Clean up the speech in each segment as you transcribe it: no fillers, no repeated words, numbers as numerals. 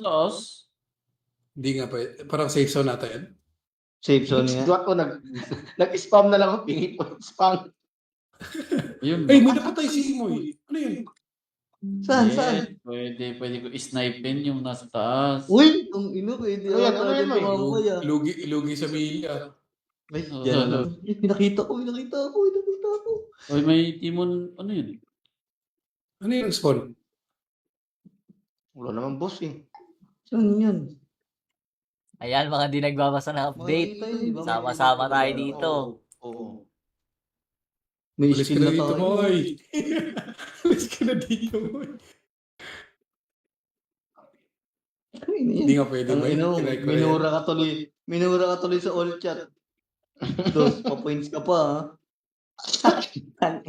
Taas. Hindi nga parang safe zone ata yan. Safe zone nga. Duwat ko nag-spam na lang ako, pingit ko spam. Yun. Ay, may napatay si Imoy. Ano yun? Saan? Pwede ko isnipen yung nasa taas. Uy, ang ino, pwede Ano yan? Ano yan, Moy? mamaya. Lugi sa Mila. Ay, yan na. Pinakita ko. Oy, may Timon, ano yun? Ano yung spawn? Wala naman boss eh. Saan yan? Ayan, mga di nagbabasa ng update. Makikita yun, di ba? Sama-sama tayo dito. Oo. May Alis ka skin na na dito, tayo. Moy. Alis ka na dito, Moy. Hindi nga pwede, Ang Moy. ino, Kinay ko yan. minura ka tuloy sa all chat. Dos, pa-points ka pa, ha?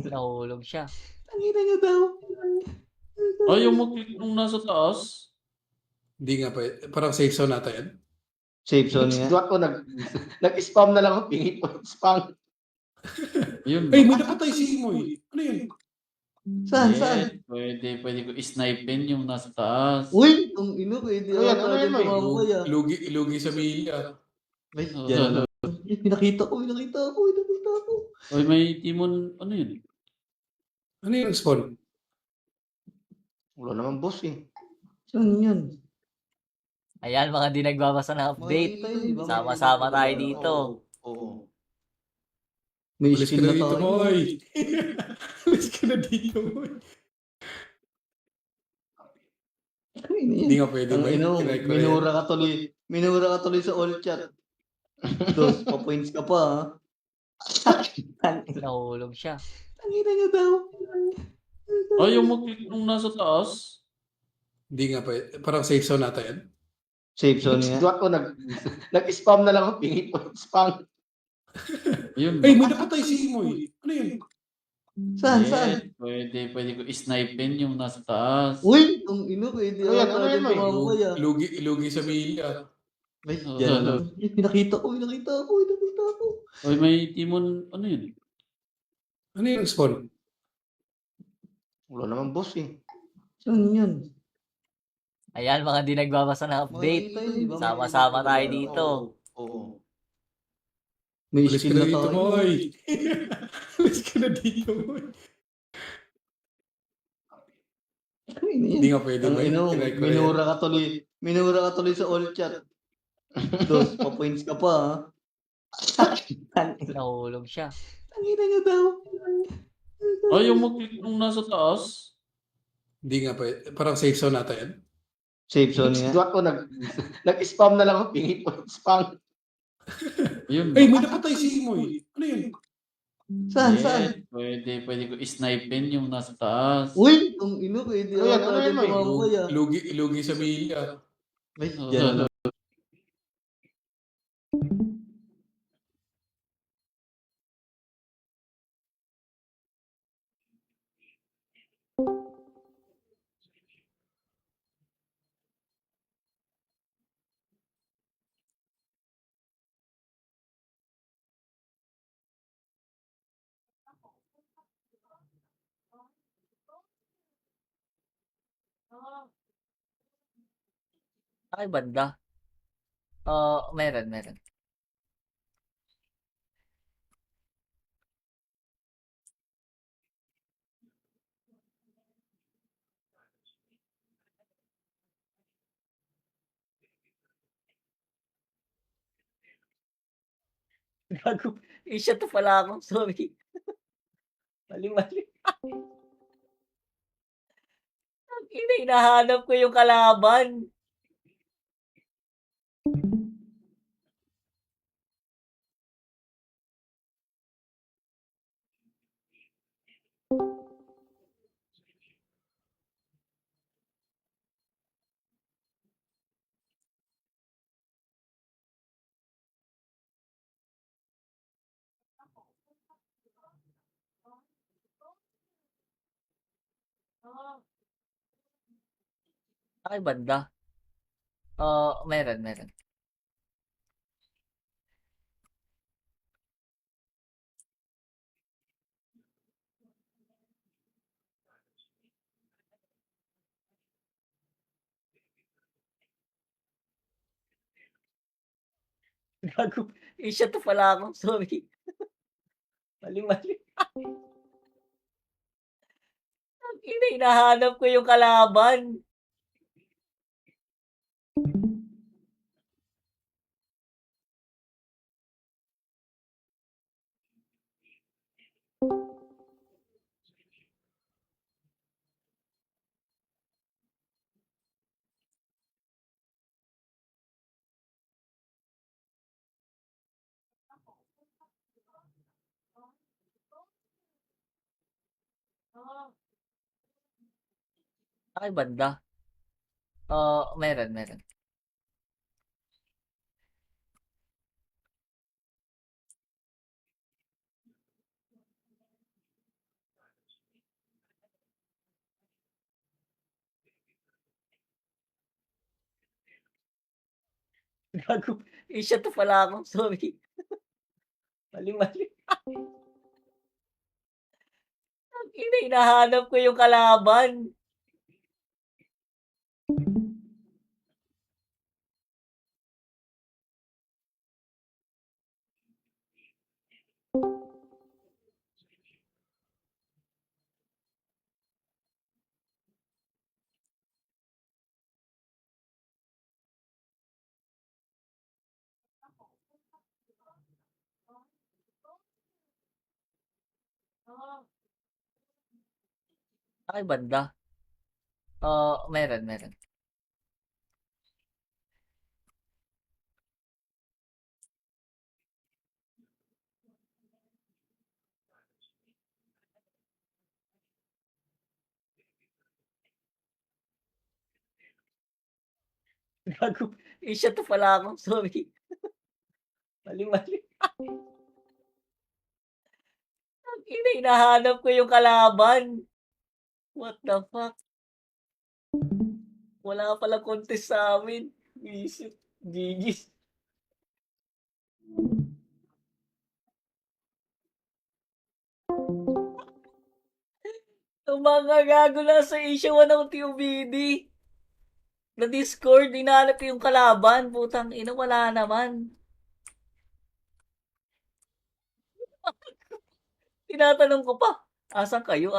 Nahulog siya. Tangina nyo daw. Ay, yung mag-click nung nasa taas. Hindi nga parang safe zone ata yan. Safe zone nga. Duwat ko nag-spam na lang ako, pingit ko spam. Yun. Ay, may napatay si Imoy. Ano yun? Saan? Pwede ko isnipen yung nasa taas. Uy, ang ino, pwede Ano yan? Ano yan, Moy? mamaya. Lugi sa Mila. Ay, yan na. Pinakita ko. Oy, may Timon, ano yun? Ano yung spawn? Wala naman boss eh. Saan yan? Ayan, mga di nagbabasa ng update. Makikita yun, di ba? Sama-sama tayo dito. Oo. May Alis ka skin na na dito, tayo. Moy. Alis ka na dito, Moy. Hindi nga pwede, Ang Moy. ino, Kinay ko yan. minura ka tuloy sa all chat. Dos, pa-points ka pa, ha? Nahulog siya. Tangina nyo daw. Ay, yung mag-click nung nasa taas. Hindi nga parang safe zone ata yan. Safe zone nga. Duwat ko nag-spam na lang ako, pingit ko spam. Yun. Ay, may napatay si Imoy. Ano yun? Saan? Pwede ko isnipen yung nasa taas. Uy, ang ino, pwede Ano yan? Ano yan, Moy? mamaya. Lugi sa Mila. Ay, yan na. Pinakita ko. Oy, may Timon, ano yun? Ano yung spawn? Wala naman boss eh. Saan yan? Ayan, mga di nagbabasa ng update. Makikita yun, di ba? Sama-sama tayo dito. Oo. May Alis ka skin na na dito, tayo. Moy. Alis ka na dito, Moy. Hindi nga pwede, Ang Moy. ino, Kinay ko yan. minura ka tuloy sa all chat. Dos, pa-points ka pa, ha? Nahulog siya. Tangina nyo daw. Ay, yung mag-click nung nasa taas. Hindi nga parang safe zone ata yan. Safe zone nga. Duwat ko nag-spam na lang ako, pingit ko spam. Yun. Ay, may napatay si Imoy. Ano yun? Saan? Pwede ko isnipen yung nasa taas. Uy, ang ino, pwede Ano yan? Ano yan, Moy? mamaya. Lugi sa Mila. Ay, yan na. Ay, banda. Meron. Gago. Isya to pala ako. Sorry. Mali. Hinahanap ko yung kalaban. Ay, banda. Meron. Gago. Asia to pala ako. Sorry. Mali. Ina, hinahanap ko yung kalaban. Ay, banda. Meron. Gago. Asia to pala ako. Sorry. Mali. Ina, hinahanap ko yung kalaban. Ay, banda. Meron. Gago. Asia to pala ako. Sorry. Mali. Ina, hinahanap ko yung kalaban. What the fuck? Wala palang contest sa amin. Visit. GG's. Ang mga gago na sa Asia 1 ng TUBD. Na Discord, hinahanap ko yung kalaban. Putang ina, wala naman. Tinatanong ko pa, asan kayo?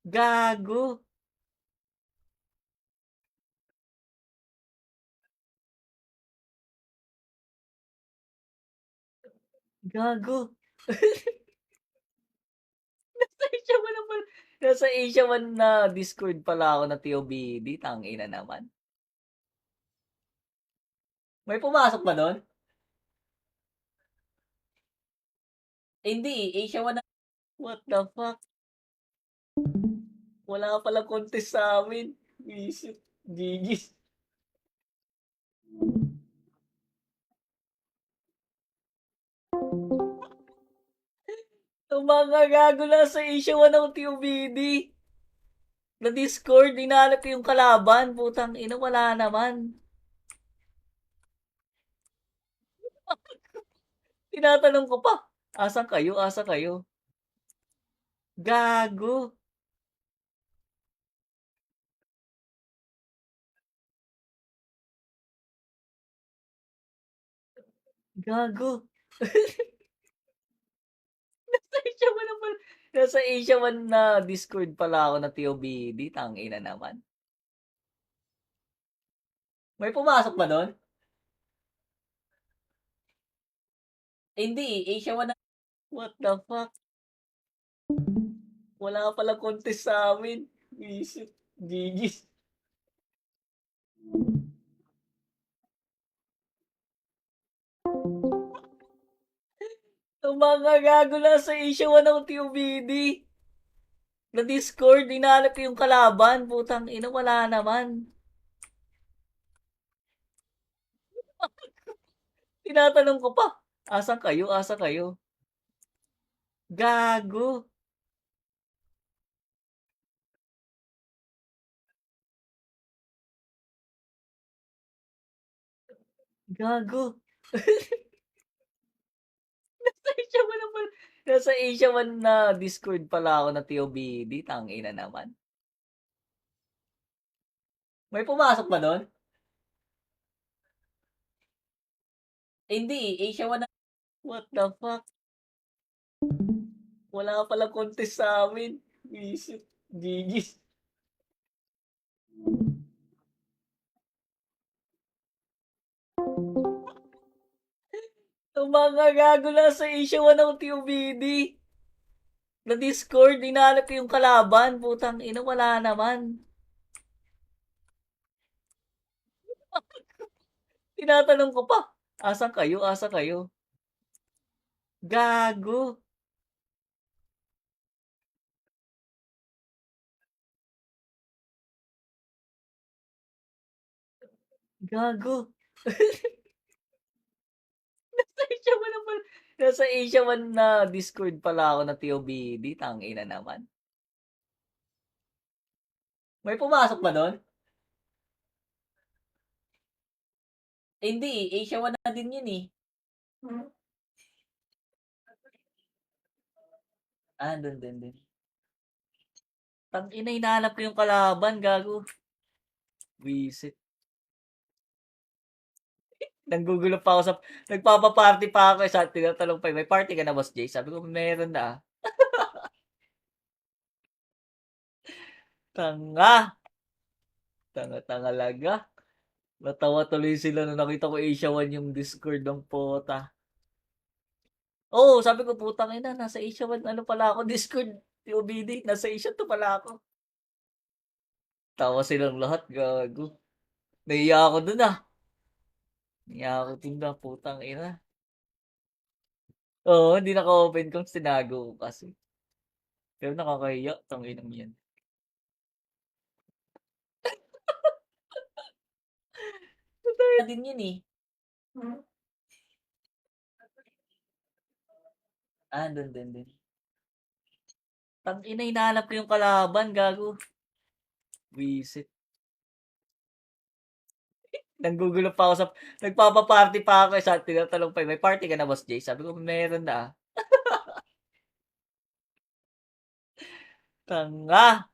Gago. Gago. Nasa Asia 1 na Discord pala ako na TOBD. Tangina naman. May pumasok ba doon? Hindi, Asia 1 na. What the fuck? Wala palang contest sa amin. Visit. GG's. Ang mga gago na sa Asia 1 ng TOBD. Na Discord, hinahanap ko yung kalaban. Putang ina, wala naman. Tinatanong ko pa, asan kayo? Gago. Gago. Nasa Asia 1 na Discord pala ako na TOBD. Tangina naman. May pumasok ba doon? Hindi, Asia 1 na. What the fuck? Wala palang contest sa amin. Visit. GG's. Ang mga gago na sa Asia 1 ng TOBD. Na Discord, hinahanap ko yung kalaban. Putang ina, wala naman. Tinatanong ko pa, asan kayo? Gago. Gago. Nasa Asia 1 na Discord pala ako na TOBD. Tangina naman. May pumasok ba doon? Hindi, Asia 1 na. What the fuck? Wala ka palang contest sa amin. Visit. GG's. Ang mga gago na sa Asia 1 ng TUBD. Na Discord, hinahanap ko yung kalaban. Putang ina, wala naman. Tinatanong ko pa, asan kayo? Asa kayo? Gago. Gago. Nasa Asia 1 na pala. Nasa Asia 1 na Discord pala ako na TOBD. Tangina naman. May pumasok ba doon? Hindi, Asia 1 na din yun eh. Doon din. Tangina, hinahanap ko yung kalaban, gago. Visit. Nanggugulo pa ako sa... Nagpapaparty pa ako sa tinatanong pa, may party ka na, Boss Jay? Sabi ko, meron na. Tanga. Tanga laga. Natawa tuloy sila nung nakita ko Asia 1 yung Discord ng pota. Oo, sabi ko, putang ina, nasa Asia 1, ano pala ako, Discord, TOBD, nasa Asia 2 pala ako. Tawa silang lahat, gago. Naiya ako dun ah. Naiya ako dun na, putang ina. Oo, hindi naka-open kung tinago ko kasi. Pero nakakahiya, tanginang yan. Totoo din yun eh. Doon din. Tangina, hinahanap ko yung kalaban, gago. Visit. Nanggugulo pa ako sa... Nagpapaparty pa ako sa tinatanong pa, may party ka na, Boss Jay? Sabi ko, meron na. Tanga.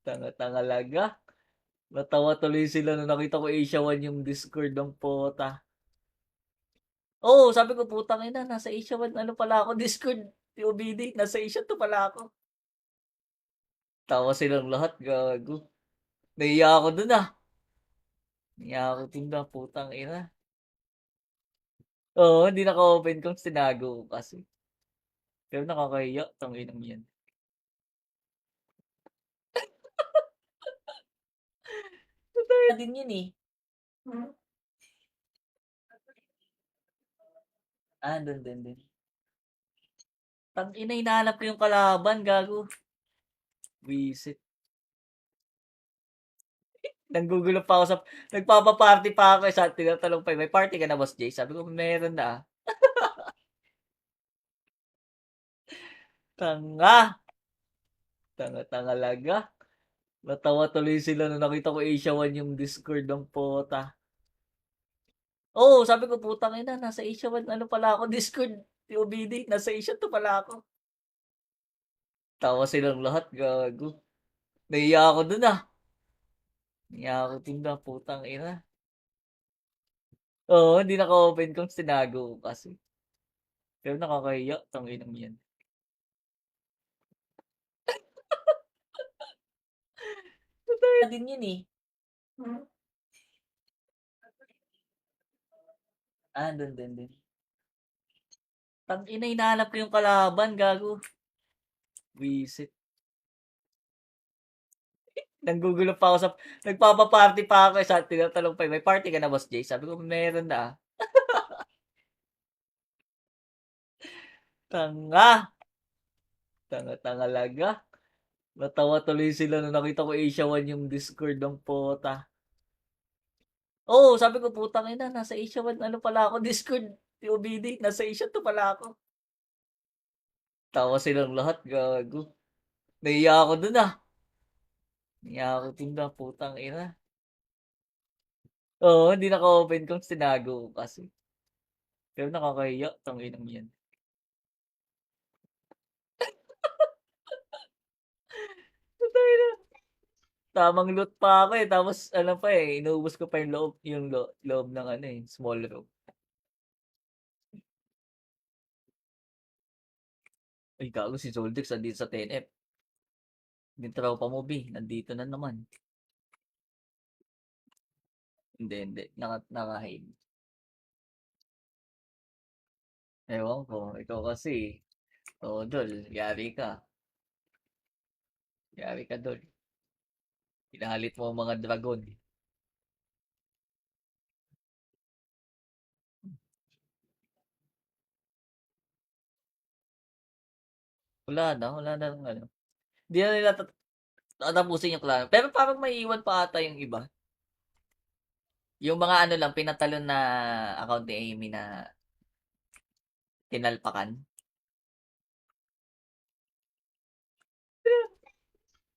Tanga laga. Natawa tuloy sila nung nakita ko Asia 1 yung Discord ng pota. Oo, sabi ko, putang ina, nasa Asia 1, ano pala ako, Discord, TOBD, nasa Asia 2 pala ako. Tawa silang lahat, gago. Naiya ako dun ah. Naiya ako dun na, putang ina. Oo, hindi naka-open kung tinago ko kasi. Pero nakakahiya, tanginang yan. Totoo din yun eh. Doon din. Tangina, hinahanap ko yung kalaban, gago. Visit. Nanggugulo pa ako sa... Nagpapaparty pa ako sa tinatanong pa, may party ka na, Boss Jay? Sabi ko, meron na. Tanga. Tanga laga. Natawa tuloy sila nung nakita ko Asia 1 yung Discord ng pota. Oo, sabi ko, putang ina, nasa Asia 1, ano pala ako, Discord, TOBD, nasa Asia 2 pala ako. Tawa silang lahat, gago. Naiya ako dun ah. Naiya ako dun na, putang ina. Oo, hindi naka-open kung tinago ko kasi. Pero nakakahiya, tanginang yan. Totoo din yun eh. Doon din. Tangina, hinahanap ko yung kalaban, gago. Visit. Nanggugulo pa ako sa... Nagpapaparty pa ako sa tinatanong pa, may party ka na, Boss Jay? Sabi ko, meron na. Tanga. Tanga laga. Natawa tuloy sila nung nakita ko Asia 1 yung Discord ng pota. Oo, sabi ko, putang ina, nasa Asia 1, ano pala ako, Discord, TOBD, nasa Asia 2 pala ako. Tawa silang lahat, gago. Naiya ako dun ah. Naiya ako dun na, putang ina. Oo, hindi naka-open kung tinago ko kasi. Pero nakakahiya, tanginang yan. Totoo na. Tamang loot pa ako eh. Tapos, ano pa eh, inuubos ko pa yung loob ng ano eh, small room. Ay, gago si Zoldyx nandito sa 10F. Yung tropa mo, B. Nandito na naman. Hindi. Naka-hide. Ewan ko. Ikaw kasi. Oo, Dol. Yari ka. Yari ka, Dol. Pinahalit mo ang mga dragon. Wala na ng ano. Hindi na nila tatapusin yung klaro. Pero parang may iwan pa ata yung iba. Yung mga ano lang, pinatalon na account ni Amy na tinalpakan.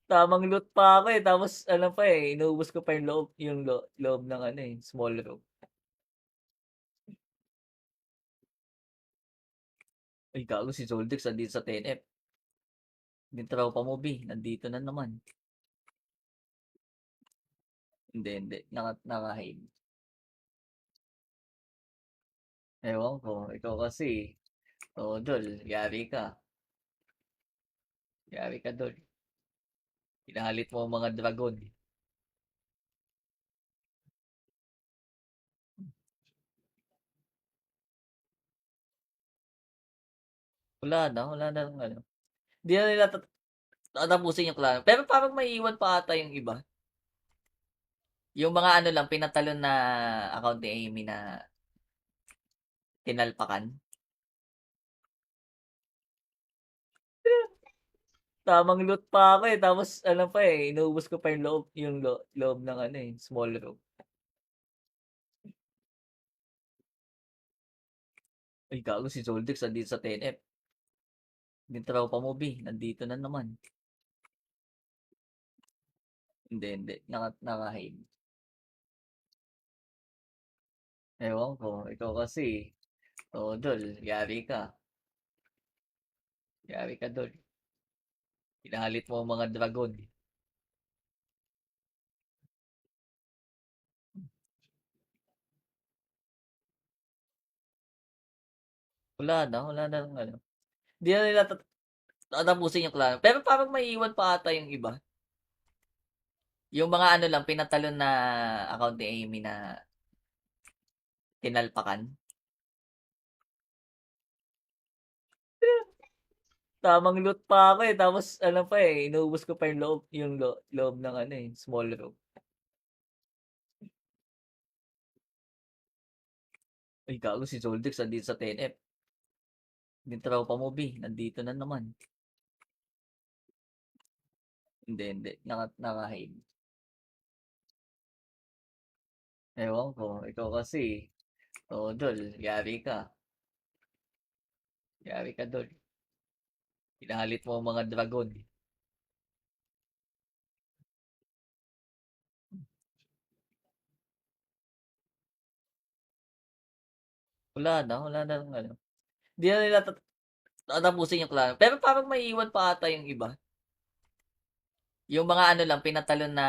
Tamang loot pa ako eh. Tapos ano pa eh, inuubos ko pa yung loob ng ano eh, small room. Ay, gago si Zoldyx nandito sa 10F. Yung tropa mo, B. Nandito na naman. Hindi. Naka-hide. Ewan ko. Ikaw kasi. Oo, Dol. Yari ka. Yari ka, Dol. Pinahalit mo ang mga dragon. Wala na ng ano. Hindi na nila tatapusin yung klaro. Pero parang may iwan pa ata yung iba. Yung mga ano lang, pinatalon na account ni Amy na tinalpakan. Tamang loot pa ako eh. Tapos ano pa eh, inuubos ko pa yung loob ng ano eh, small room. Ay, gago si Zoldyx nandito sa 10F. Yung tropa mo, B. Nandito na naman. Hindi. Naka-hide. Ewan ko. Ikaw kasi. Oo, Dol. Yari ka. Yari ka, Dol. Pinahalit mo ang mga dragon. Wala na ng ano. Hindi na nila tatapusin yung klaro. Pero parang may iwan pa ata yung iba. Yung mga ano lang, pinatalon na account ni Amy na tinalpakan. Tamang loot pa ako eh. Tapos ano pa eh, inuubos ko pa yung loob ng ano eh, small room. Ay, gago si Zoldyx nandito sa 10F. Yung tropa mo, B. Nandito na naman. Hindi. Naka-hide. Ewan ko. Ikaw kasi. Oo, Dol. Yari ka. Yari ka, Dol. Pinahalit mo ang mga dragon. Wala na ng ano. Hindi na nila tatapusin yung klaro. Pero parang may iwan pa ata yung iba. Yung mga ano lang, pinatalon na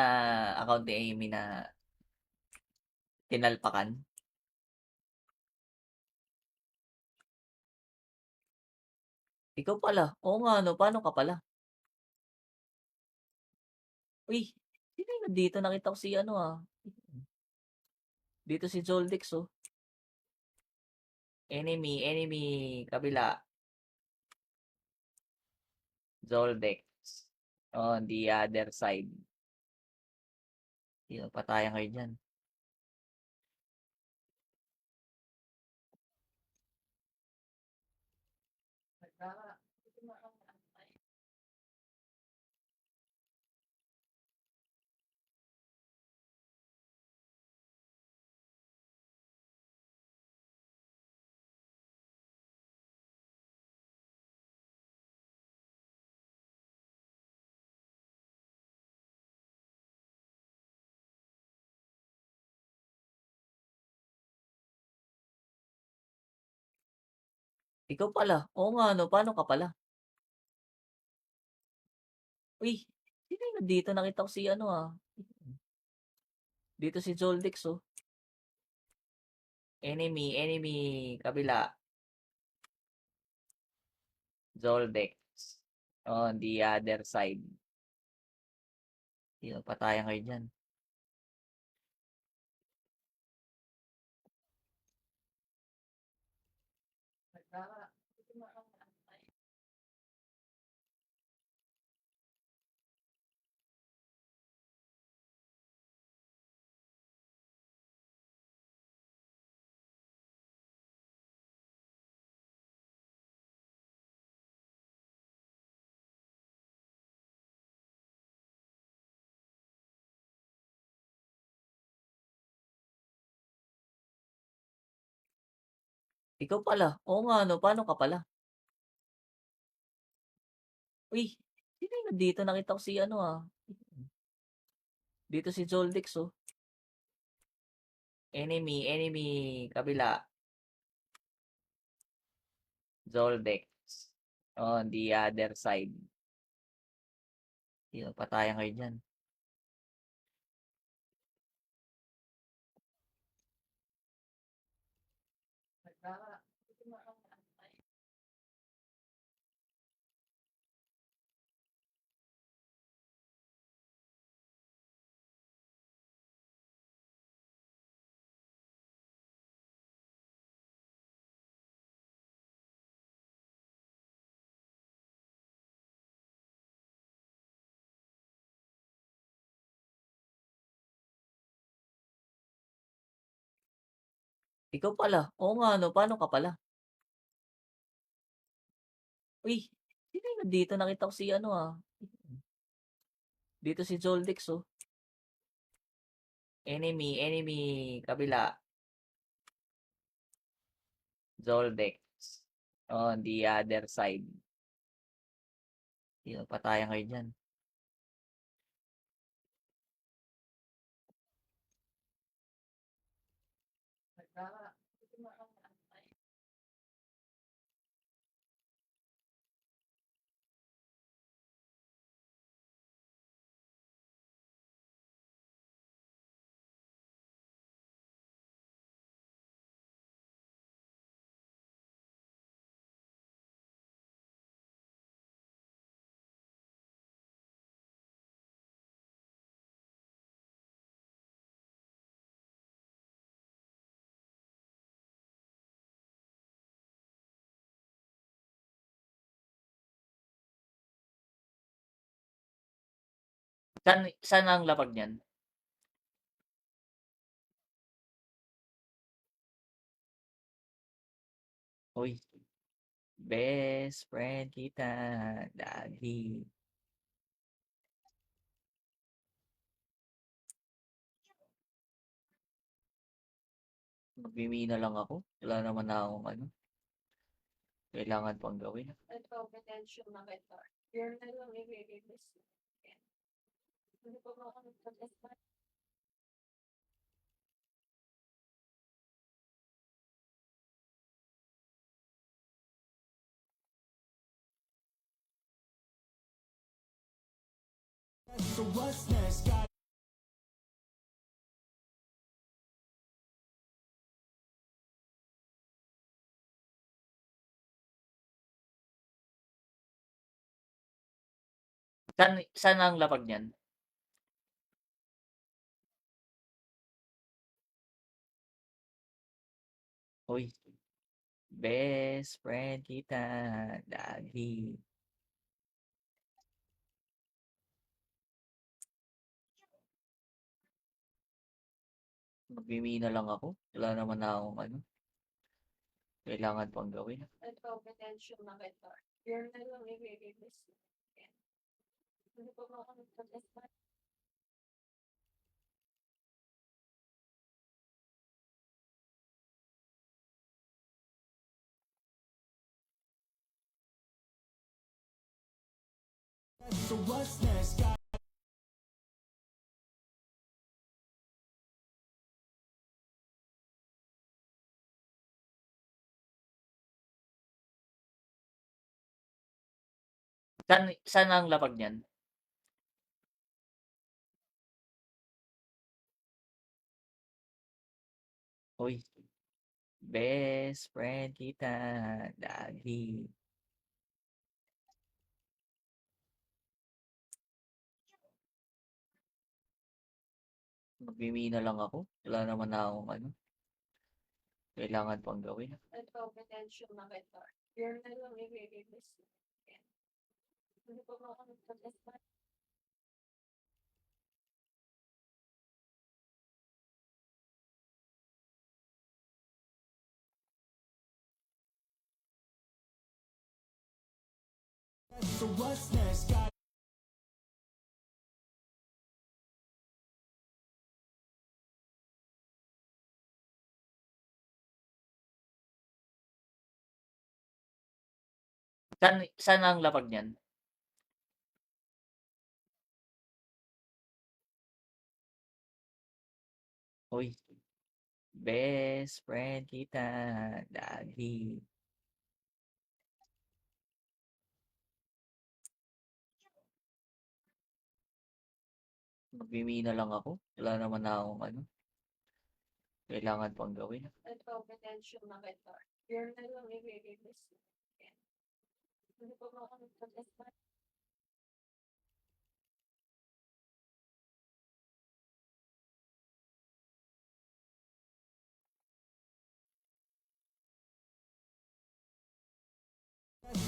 account ni Amy na tinalpakan. Ikaw pala. Oo nga, no. Paano ka pala? Uy, sino yung nandito? Nakita ko si ano ah. Dito si Zoldyx oh. Enemy. Kabila. Zoldyx. On the other side. Sino patayan kayo dyan? Ikaw pala. Oo nga, no. Paano ka pala? Uy, sino yung nandito? Nakita ko si ano ah. Dito si Zoldyx oh. Enemy. Kabila. Zoldyx. On the other side. Sino patayan kayo dyan? Ikaw pala. Oo nga, no? Paano ka pala? Uy, sino yung nandito? Nakita ko si ano ah. Dito si Zoldex oh. Enemy. Kabila. Zoldex. On the other side. Sino patayan kayo dyan? Ikaw pala. Oo nga, no? Paano ka pala? Uy, sino yung nandito? Nakita ko si ano ah. Dito si Zoldex oh. Enemy. Kabila. Zoldex. On the other side. Sino patayan kayo dyan? Saan ang lapag niyan? Uy, best friend kita lagi. Magmimina lang ako. Wala naman na akong ano. Kailangan pang gawin. Saan ang lapag niyan? Uy, best friend kita lagi. Magmimina lang ako. Wala naman na akong ano. Kailangan pang gawin. Saan ang lapag niyan? Uy, best friend kita lagi. Magmimina lang ako. Wala naman na akong ano. Kailangan pang gawin. Ito, potential na kita. You're na lang i-release. Hindi pa ba ako nagtatest? Saan ang lapag niyan? Uy. Best friend kita lagi. Magmimina lang ako. Wala naman na akong ano. Kailangan pang gawin. Ito, potential na kita. You're na lang i-release. Hindi pa ba ako nagtatest?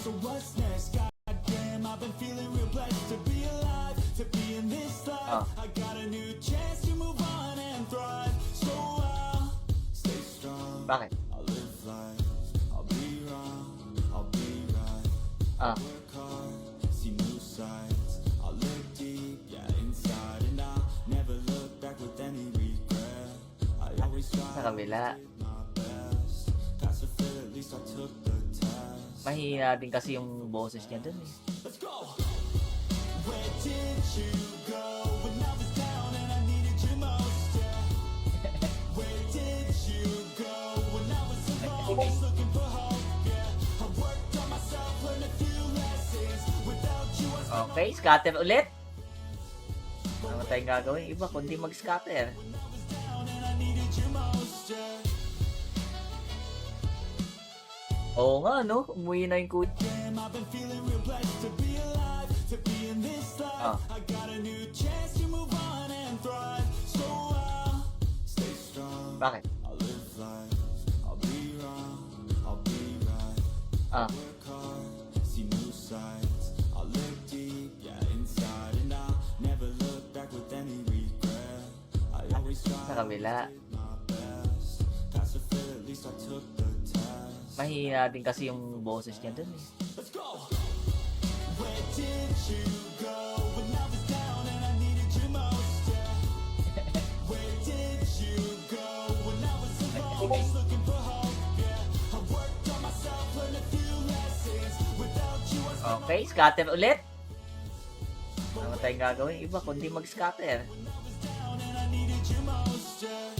So what's next? Goddamn, I've been feeling real blessed to be alive, to be in this life. I got a new chance to move on and thrive. So I'll stay strong. Bakit? I'll live life. I'll be wrong. I'll be right. Work hard. See new sights. I'll look deep, yeah, inside, and I'll never look back with any regret. I always try Sa kabila. my best. Pass or fail, at least I took the test. Mahina din kasi yung boses niya dun eh. Let's go. Where did you go when I was down and I needed you most? Yeah. Where did you go when I was alone, just looking for hope? Yeah. I worked on myself, learned a few lessons. Without you, I spent Okay, scatter ulit. Ano tayong gagawin? Iba, kundi mag-scatter. down and I needed you most. Yeah. Oo nga, no? Umuwi na yung kutsi. Damn, I've been feeling real blessed to be alive, to be in this life. I got a new chance to move on and thrive. So I'll stay strong. Bakit? I'll live life. I'll be wrong. I'll be right. Work hard. See new sights. I'll look deep, yeah, inside, and I'll never look back with any regret. I always try Sa kabila. my best. Pass or fail, at least I took the test. Mahina din kasi yung boses niya dun eh. Let's go. Where did you go when I was down and I needed you most? Yeah. Where did you go when I was alone, just looking for hope? Yeah. I worked on myself, learned a few lessons. Without you, I spent Okay, scatter ulit. Ano tayong gagawin? Iba, kundi mag-scatter. down and I needed you most. Yeah.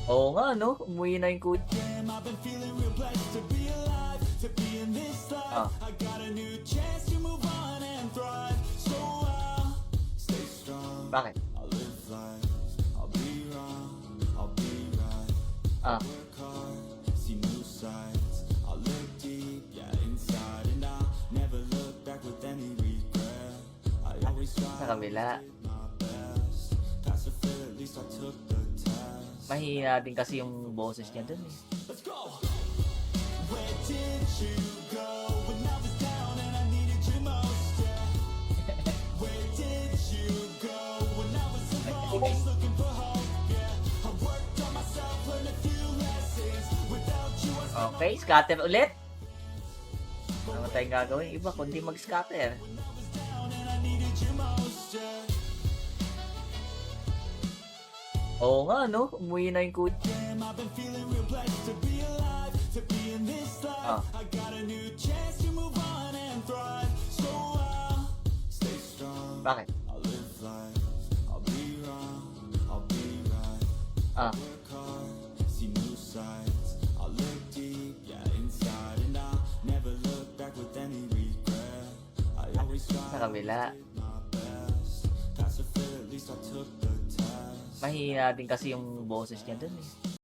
Oo nga, no? Umuwi na yung kutsi. Damn, I've been feeling real blessed to be alive, to be in this life. I got a new chance to move on and thrive. So I'll stay strong. Bakit? I'll live life. I'll be wrong. I'll be right. Work hard. See new sights. I'll look deep, yeah, inside, and I'll never look back with any regret. I always try Sa kabila. my best. Pass or fail, at least I took the test. Mahina din kasi yung boses niya dun eh. Let's go. Where did you go when I was down and I needed you most? Yeah. Where did you go when I was alone, just looking for hope? Yeah. I worked on myself, learned a few lessons. Without you, I spent Okay, scatter ulit. Ano tayong gagawin? Iba, kundi mag-scatter. down and I needed you most. Yeah. Oo nga, no? Umuwi na yung kutsi. Damn, I've been feeling real blessed to be alive, to be in this life. I got a new chance to move on and thrive. So I'll stay strong. Bakit? I'll live life. I'll be wrong. I'll be right. Work hard. See new sights. I'll look deep, yeah, inside, and I'll never look back with any regret. I always try Sa kabila. my best. Pass or fail, at least I took the test. Mahina din kasi yung boses niya dun eh.